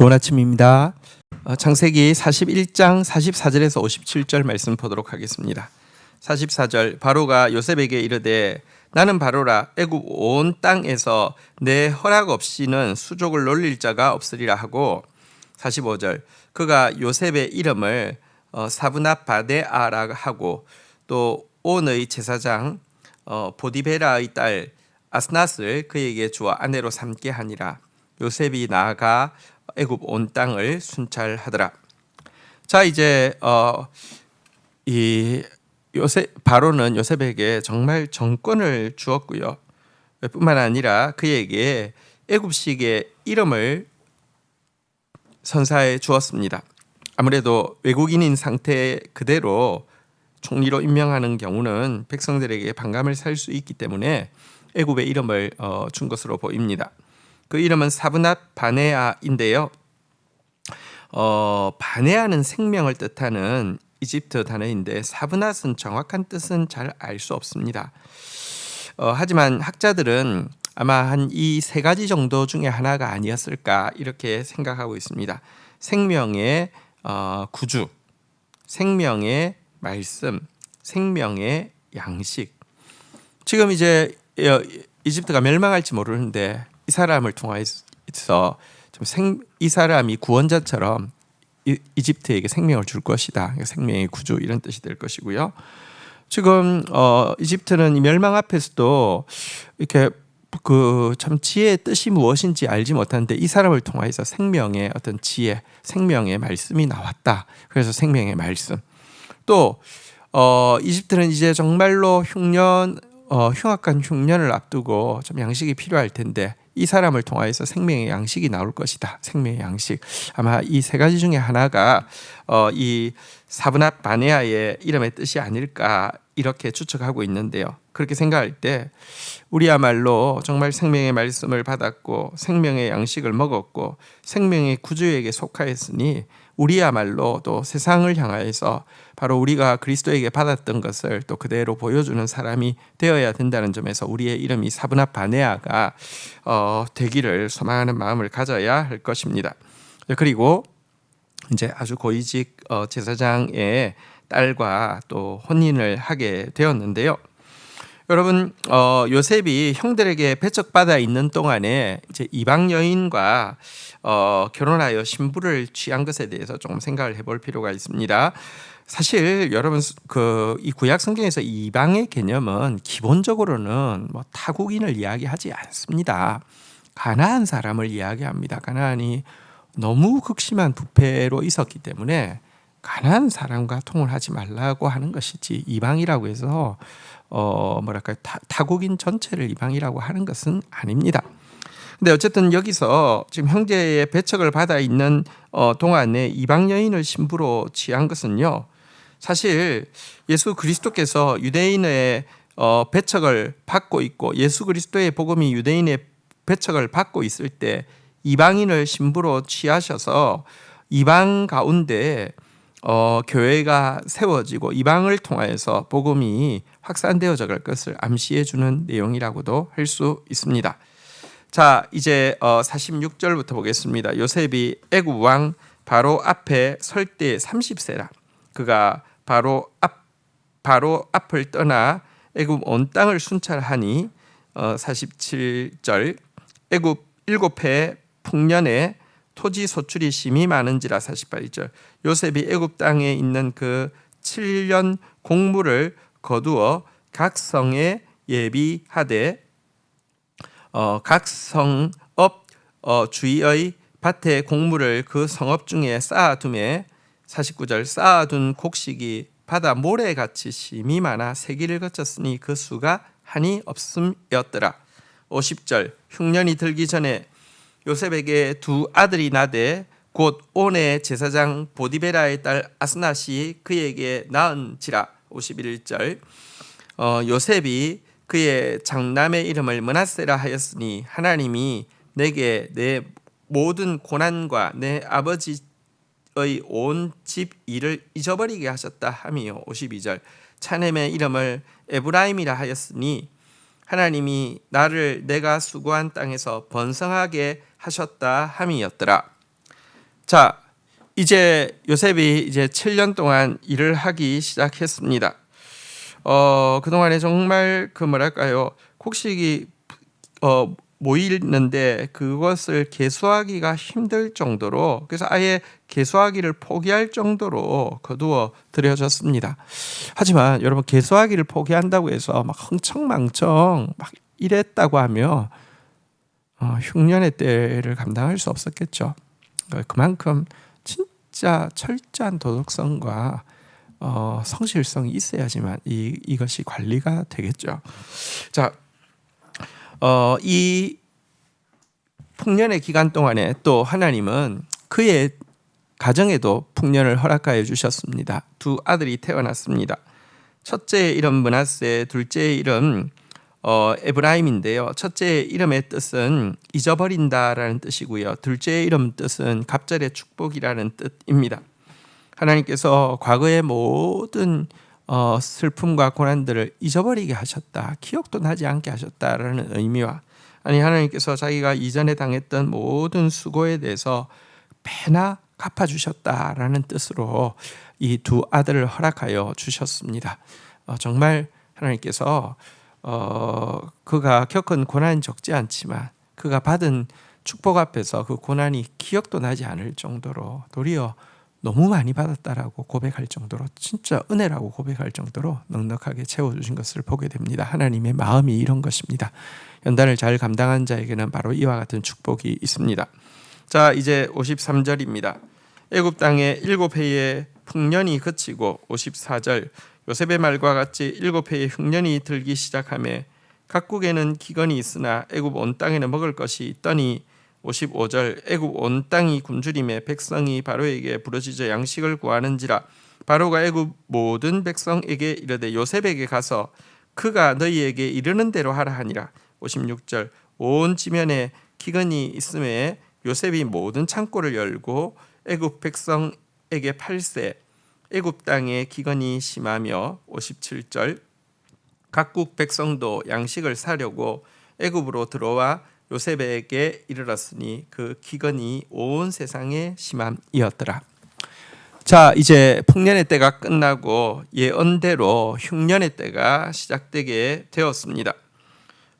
좋은 아침입니다. 창세기 41장 44절에서 57절 말씀 보도록 하겠습니다. 44절 바로가 요셉에게 이르되 나는 바로라 애굽 온 땅에서 내 허락 없이는 수족을 놀릴 자가 없으리라 하고 45절 그가 요셉의 이름을 사브낫 바네아라 하고 또 온의 제사장 보디베라의 딸 아스낫을 그에게 주어 아내로 삼게 하니라. 요셉이 나아가 애굽 온 땅을 순찰하더라. 자, 이제 이 바로는 요셉에게 정말 정권을 주었고요. 뿐만 아니라 그에게 애굽식의 이름을 선사해 주었습니다. 아무래도 외국인인 상태 그대로 총리로 임명하는 경우는 백성들에게 반감을 살 수 있기 때문에 애굽의 이름을 준 것으로 보입니다. 그 이름은 사브낫 바네아인데요. 바네아는 생명을 뜻하는 이집트 단어인데 사브낫은 정확한 뜻은 잘 알 수 없습니다. 하지만 학자들은 아마 한 이 세 가지 정도 중에 하나가 아니었을까 이렇게 생각하고 있습니다. 생명의 구주, 생명의 말씀, 생명의 양식. 지금 이제 이집트가 멸망할지 모르는데 이 사람을 통해서 이 사람이 구원자처럼 이집트에게 생명을 줄 것이다. 생명의 구주 이런 뜻이 될 것이고요. 지금 이집트는 멸망 앞에서도 이렇게 그 참 지혜의 뜻이 무엇인지 알지 못하는데 이 사람을 통해서 생명의 어떤 지혜, 생명의 말씀이 나왔다. 그래서 생명의 말씀. 또 이집트는 이제 정말로 흉악한 흉년을 앞두고 좀 양식이 필요할 텐데 이 사람을 통하여서 생명의 양식이 나올 것이다. 생명의 양식. 아마 이 세 가지 중에 하나가 이 사브낫 바네아의 이름의 뜻이 아닐까 이렇게 추측하고 있는데요. 그렇게 생각할 때 우리야말로 정말 생명의 말씀을 받았고 생명의 양식을 먹었고 생명의 구주에게 속하였으니 우리야말로 또 세상을 향하여서 바로 우리가 그리스도에게 받았던 것을 또 그대로 보여주는 사람이 되어야 된다는 점에서 우리의 이름이 사브낫 바네아가 되기를 소망하는 마음을 가져야 할 것입니다. 그리고 이제 아주 고위직 제사장의 딸과 또 혼인을 하게 되었는데요. 여러분 요셉이 형들에게 배척받아 있는 동안에 이제 이방 여인과 결혼하여 신부를 취한 것에 대해서 조금 생각을 해볼 필요가 있습니다. 사실 여러분 이 구약 성경에서 이방의 개념은 기본적으로는 뭐 타국인을 이야기하지 않습니다. 가나안 사람을 이야기합니다. 가나안이 너무 극심한 부패로 있었기 때문에 가나안 사람과 통을 하지 말라고 하는 것이지 이방이라고 해서 타국인 전체를 이방이라고 하는 것은 아닙니다. 근데 어쨌든 여기서 지금 형제의 배척을 받아 있는 동안에 이방 여인을 신부로 취한 것은요. 사실 예수 그리스도께서 유대인의 배척을 받고 있고 예수 그리스도의 복음이 유대인의 배척을 받고 있을 때 이방인을 신부로 취하셔서 이방 가운데 교회가 세워지고 이방을 통하여서 복음이 확산되어져 갈 것을 암시해 주는 내용이라고도 할 수 있습니다. 자, 이제 46절부터 보겠습니다. 요셉이 애굽 왕 바로 앞에 설 때 30세라. 그가 바로 앞을 떠나 애굽 온 땅을 순찰하니 47절 애굽 7해 풍년에 토지 소출이 심히 많은지라. 48절 요셉이 애굽 땅에 있는 그 7년 곡물을 거두어 각 성에 예비하되 각 성읍 주위의 밭에 곡물을 그 성읍 중에 쌓아두매 49절 쌓아둔 곡식이 바다 모래같이 심히 많아 세기를 거쳤으니 그 수가 한이 없음이었더라. 50절 흉년이 들기 전에 요셉에게 두 아들이 나되 곧 온의 제사장 보디베라의 딸 아스낫이 그에게 낳은지라. 51절 요셉이 그의 장남의 이름을 므낫세라 하였으니 하나님이 내게 내 모든 고난과 내 아버지의 온 집 일을 잊어버리게 하셨다 함이요. 52절 차넴의 이름을 에브라임이라 하였으니 하나님이 나를 내가 수고한 땅에서 번성하게 하셨다 함이었더라. 자, 이제 요셉이 이제 7년 동안 일을 하기 시작했습니다. 그동안에 정말 그 뭐랄까요, 곡식이 모이는데 그것을 계수하기가 힘들 정도로, 그래서 아예 계수하기를 포기할 정도로 거두어 들여졌습니다. 하지만 여러분, 계수하기를 포기한다고 해서 막 흥청망청 막 이랬다고 하면 흉년의 때를 감당할 수 없었겠죠. 그만큼 진짜 철저한 도덕성과 성실성이 있어야지만 이것이 관리가 되겠죠. 자, 이 풍년의 기간 동안에 또 하나님은 그의 가정에도 풍년을 허락하여 주셨습니다. 두 아들이 태어났습니다. 첫째의 이름 므낫세, 둘째의 이름 에브라임인데요. 첫째의 이름의 뜻은 잊어버린다라는 뜻이고요. 둘째의 이름 뜻은 갑절의 축복이라는 뜻입니다. 하나님께서 과거의 모든 슬픔과 고난들을 잊어버리게 하셨다, 기억도 나지 않게 하셨다라는 의미와, 아니 하나님께서 자기가 이전에 당했던 모든 수고에 대해서 배나 갚아주셨다라는 뜻으로 이 두 아들을 허락하여 주셨습니다. 정말 하나님께서 그가 겪은 고난은 적지 않지만 그가 받은 축복 앞에서 그 고난이 기억도 나지 않을 정도로, 도리어 너무 많이 받았다라고 고백할 정도로, 진짜 은혜라고 고백할 정도로 넉넉하게 채워주신 것을 보게 됩니다. 하나님의 마음이 이런 것입니다. 연단을 잘 감당한 자에게는 바로 이와 같은 축복이 있습니다. 자, 이제 53절입니다. 애굽 땅에 7해의 풍년이 그치고 54절 요셉의 말과 같이 7해의 흉년이 들기 시작하며 각국에는 기근이 있으나 애굽 온 땅에는 먹을 것이 있더니 55절 애굽 온 땅이 굶주림에 백성이 바로에게 부르짖어 양식을 구하는지라 바로가 애굽 모든 백성에게 이르되 요셉에게 가서 그가 너희에게 이르는 대로 하라 하니라. 56절 온 지면에 기근이 있음에 요셉이 모든 창고를 열고 애굽 백성에게 팔세. 애굽 땅에 기근이 심하며 57절 각국 백성도 양식을 사려고 애굽으로 들어와 요셉에게 이르렀으니 그 기근이 온 세상에 심함이었더라. 자, 이제 풍년의 때가 끝나고 예언대로 흉년의 때가 시작되게 되었습니다.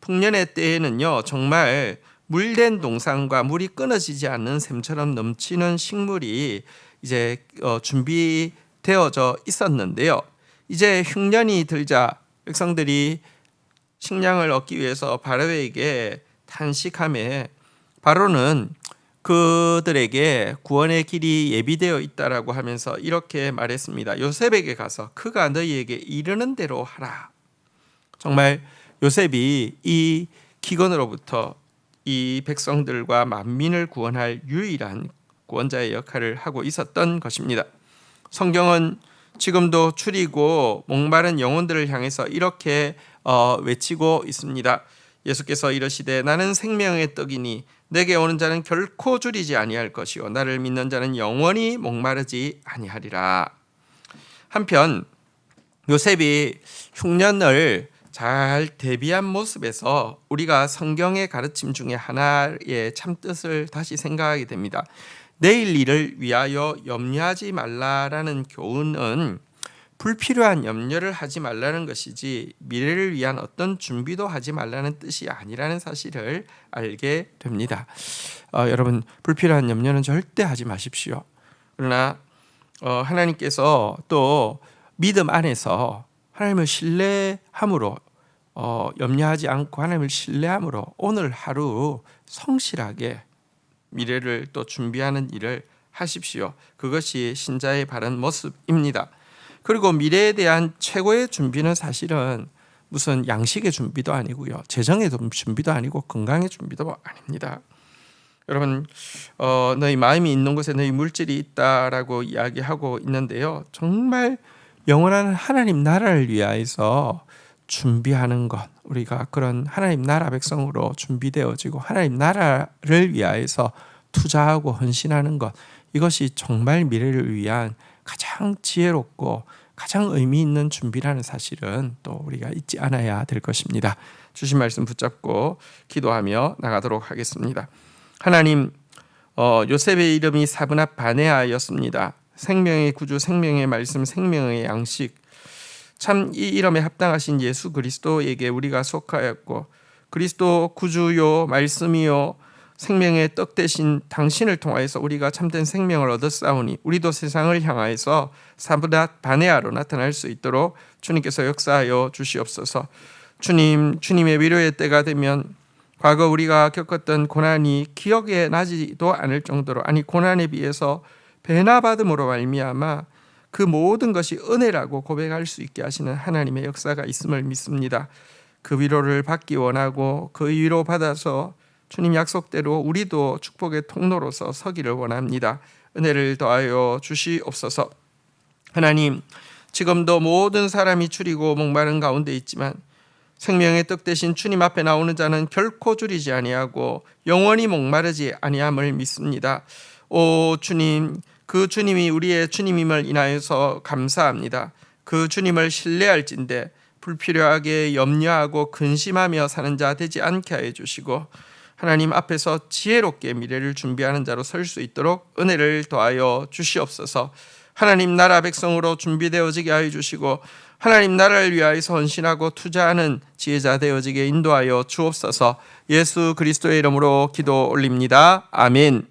풍년의 때에는요, 정말 물된 동산과 물이 끊어지지 않는 샘처럼 넘치는 식물이 이제 준비되어져 있었는데요. 이제 흉년이 들자 백성들이 식량을 얻기 위해서 바로에게 탄식하며 바로는 그들에게 구원의 길이 예비되어 있다라고 하면서 이렇게 말했습니다. 요셉에게 가서 그가 너희에게 이르는 대로 하라. 정말 요셉이 이 기근으로부터 이 백성들과 만민을 구원할 유일한 구원자의 역할을 하고 있었던 것입니다. 성경은 지금도 추리고 목마른 영혼들을 향해서 이렇게 외치고 있습니다. 예수께서 이르시되 나는 생명의 떡이니 내게 오는 자는 결코 줄이지 아니할 것이요 나를 믿는 자는 영원히 목마르지 아니하리라. 한편 요셉이 흉년을 잘 대비한 모습에서 우리가 성경의 가르침 중에 하나의 참뜻을 다시 생각하게 됩니다. 내일 일을 위하여 염려하지 말라라는 교훈은 불필요한 염려를 하지 말라는 것이지 미래를 위한 어떤 준비도 하지 말라는 뜻이 아니라는 사실을 알게 됩니다. 여러분, 불필요한 염려는 절대 하지 마십시오. 그러나 하나님께서 또 믿음 안에서 하나님을 신뢰함으로 염려하지 않고 하나님을 신뢰함으로 오늘 하루 성실하게 미래를 또 준비하는 일을 하십시오. 그것이 신자의 바른 모습입니다. 그리고 미래에 대한 최고의 준비는 사실은 무슨 양식의 준비도 아니고요, 재정의 준비도 아니고 건강의 준비도 아닙니다. 여러분, 너희 마음이 있는 곳에 너희 물질이 있다라고 이야기하고 있는데요, 정말 영원한 하나님 나라를 위하여서 준비하는 것, 우리가 그런 하나님 나라 백성으로 준비되어지고 하나님 나라를 위하여서 투자하고 헌신하는 것, 이것이 정말 미래를 위한 가장 지혜롭고 가장 의미 있는 준비라는 사실은 또 우리가 잊지 않아야 될 것입니다. 주신 말씀 붙잡고 기도하며 나가도록 하겠습니다. 하나님, 요셉의 이름이 사브낫 바네아였습니다. 생명의 구주, 생명의 말씀, 생명의 양식. 참 이 이름에 합당하신 예수 그리스도에게 우리가 속하였고, 그리스도 구주요 말씀이요 생명의 떡 대신 당신을 통하여서 우리가 참된 생명을 얻었사오니 우리도 세상을 향하여서 사브낫 바네아로 나타날 수 있도록 주님께서 역사하여 주시옵소서. 주님의 위로의 때가 되면 과거 우리가 겪었던 고난이 기억에 나지도 않을 정도로, 아니 고난에 비해서 배나 받음으로 말미암아 그 모든 것이 은혜라고 고백할 수 있게 하시는 하나님의 역사가 있음을 믿습니다. 그 위로를 받기 원하고 그 위로 받아서 주님 약속대로 우리도 축복의 통로로서 서기를 원합니다. 은혜를 더하여 주시옵소서. 하나님, 지금도 모든 사람이 줄이고 목마른 가운데 있지만 생명의 떡 대신 주님 앞에 나오는 자는 결코 줄이지 아니하고 영원히 목마르지 아니함을 믿습니다. 오 주님, 그 주님이 우리의 주님임을 인하여서 감사합니다. 그 주님을 신뢰할진대 불필요하게 염려하고 근심하며 사는 자 되지 않게 하여 주시고, 하나님 앞에서 지혜롭게 미래를 준비하는 자로 설 수 있도록 은혜를 더하여 주시옵소서. 하나님 나라 백성으로 준비되어지게 하여 주시고, 하나님 나라를 위하여서 헌신하고 투자하는 지혜자 되어지게 인도하여 주옵소서. 예수 그리스도의 이름으로 기도 올립니다. 아멘.